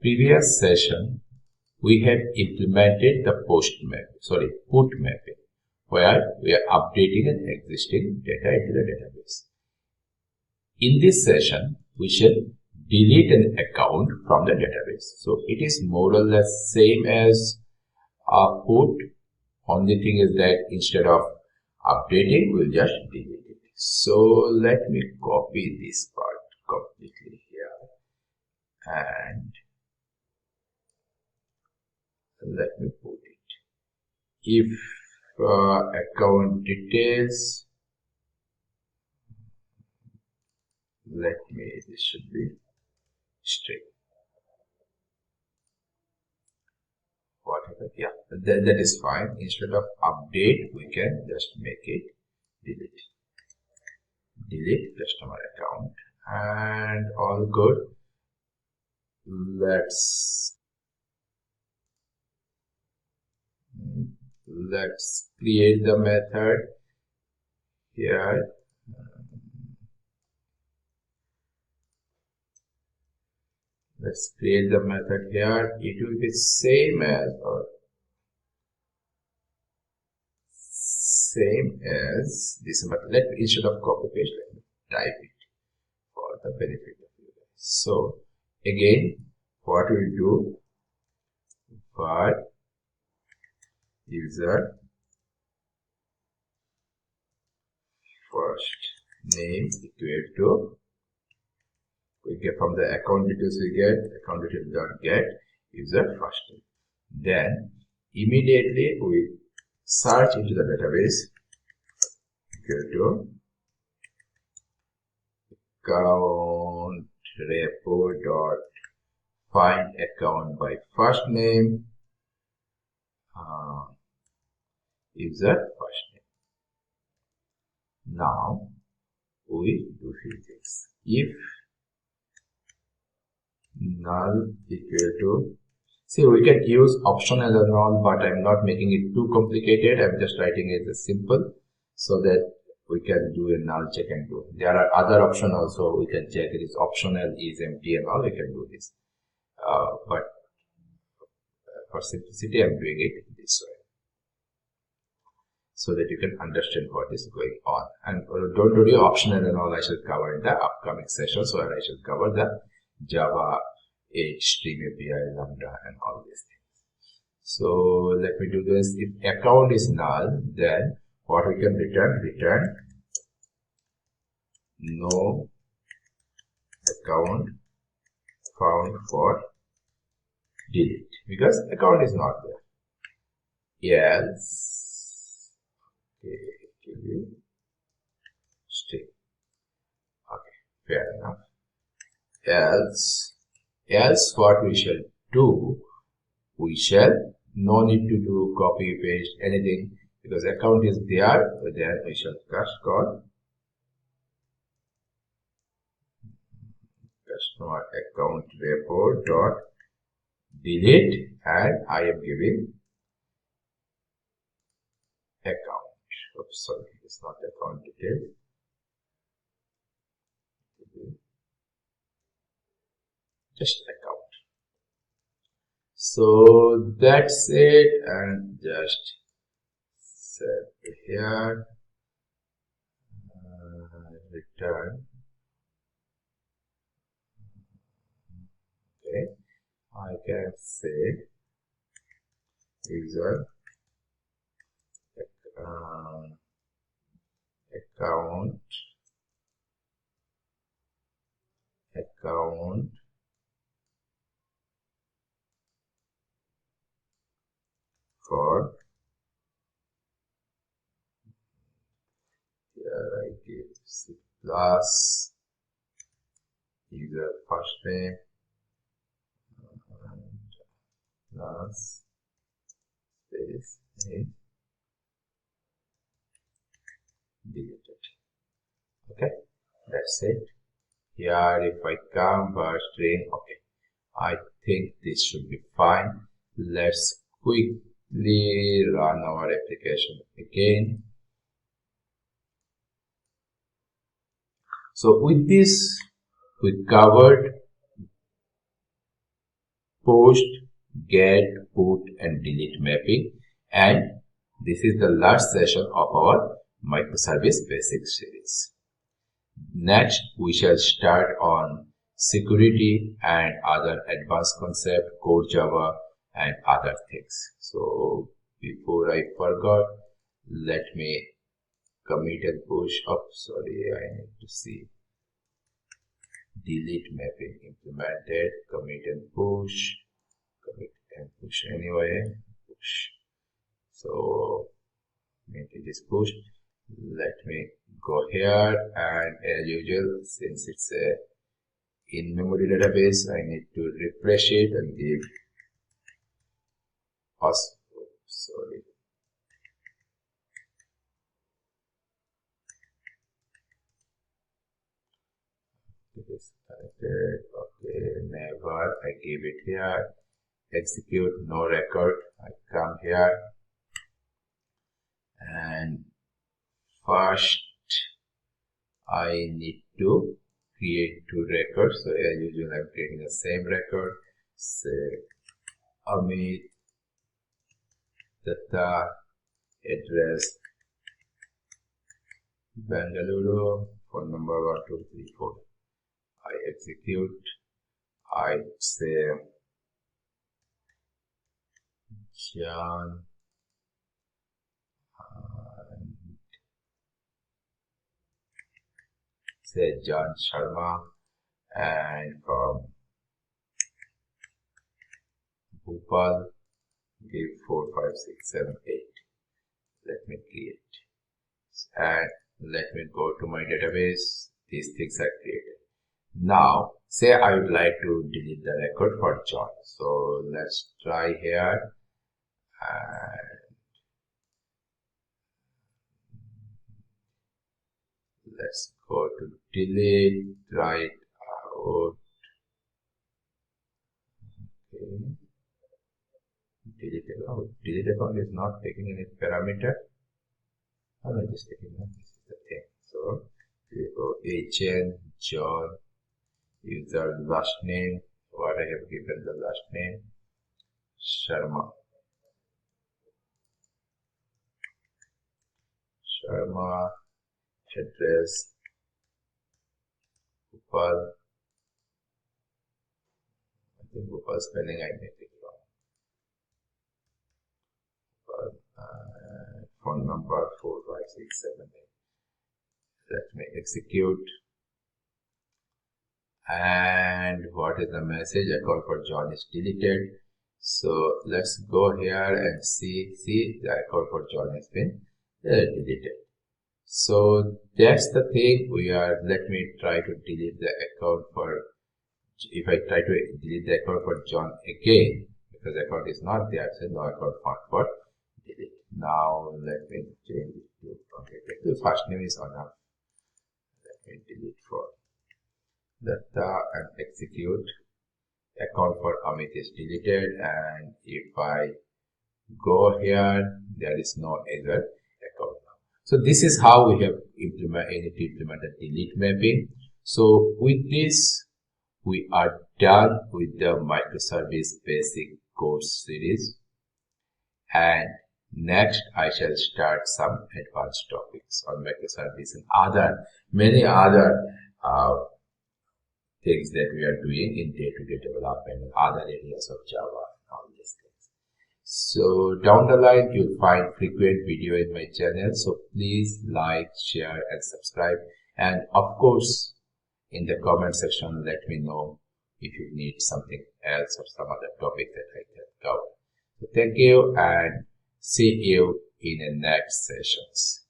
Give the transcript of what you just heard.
previous session, we had implemented the put mapping, where we are updating an existing data into the database. In this session, we shall delete an account from the database. So it is more or less same as a put. Only thing is that instead of updating, we'll just delete it. So let me copy this part completely here and let me put it. If account details, this should be string. Whatever, yeah, that is fine. Instead of update, we can just make it delete customer account, and all good. Let's create the method here. Let's create the method here. It will be same as this, but instead of copy paste, let me type it for the benefit of you guys. So again, what we do, var user first name equal to, we get from the account details, we get account details dot get user first name. Then immediately we search into the database equal to account repo dot find account by first name user first name. Now we do few things. If null equal to, see, we can use optional and all, but I'm not making it too complicated. I'm just writing it as simple so that we can do a null check and do. There are other options also we can check. It is optional, is empty and all, we can do this. But for simplicity, I'm doing it this way so that you can understand what is going on. And don't worry, optional and all I shall cover in the upcoming sessions, where I shall cover the Java, Stream API, Lambda, and all these things. So let me do this. If account is null, then what we can return no account found for delete, because account is not there. Else, okay, string. Okay, fair enough. Else what we shall do, we shall no need to do copy paste anything, because account is there. Then we shall just call customer account repo dot delete, and I am giving account. Oops, sorry, it's not account detail. Just account. So that's it, and just set here return. Okay, I can say user account for, here I give C plus user first name plus space name deleted. Okay, that's it. Here if I come for string, okay, I think this should be fine. Let's quickly run our application again. So with this, we covered post, get, put and delete mapping, and this is the last session of our microservice basics series. Next, we shall start on security and other advanced concept, core Java and other things. So before I forgot, let me commit and push up. Sorry, I need to see delete mapping implemented, commit and push anyway, push. So it is pushed. Let me go here, and as usual, since it's a in-memory database, I need to refresh it and give us, sorry, it is connected. Okay, never, I give it here, execute, no record, I come here, and first I need to create two records. So as usual, I'm creating the same record, say Amit Datta, address Bengaluru, phone number 1234. I execute, I say John, say John Sharma, and from Bhopal, give 4, 5, 6, 7, 8. Let me create, and let me go to my database. These things are created. Now, say I would like to delete the record for John. So let's try here, and let's go to delete, try it out. Okay. Delete account is not taking any parameter. I'm just taking that. This is the thing. So we go HN, John, user last name, what I have given the last name, Sharma. Address, Bhopal. I think Bhopal spelling I made it wrong. Phone number 4, 5, 6, 7, 8. Let me execute. And what is the message? Account for John is deleted. So let's go here and see the account for John has been deleted. So that's the thing we are. Let me try to delete the account for, if I try to delete the account for John again, because the account is not there, so no account found for delete. Now let me change it to, okay, the first name is enough. Let me delete for Datta and execute. Account for Amit is deleted, and if I go here, there is no other account now. So this is how we have implemented the delete mapping. So with this, we are done with the microservice basic course series, and next I shall start some advanced topics on microservice and many other things that we are doing in day-to-day development and other areas of Java and all these things. So down the line, you'll find frequent video in my channel. So please like, share and subscribe. And of course, in the comment section, let me know if you need something else or some other topic that I can cover. So thank you and see you in the next sessions.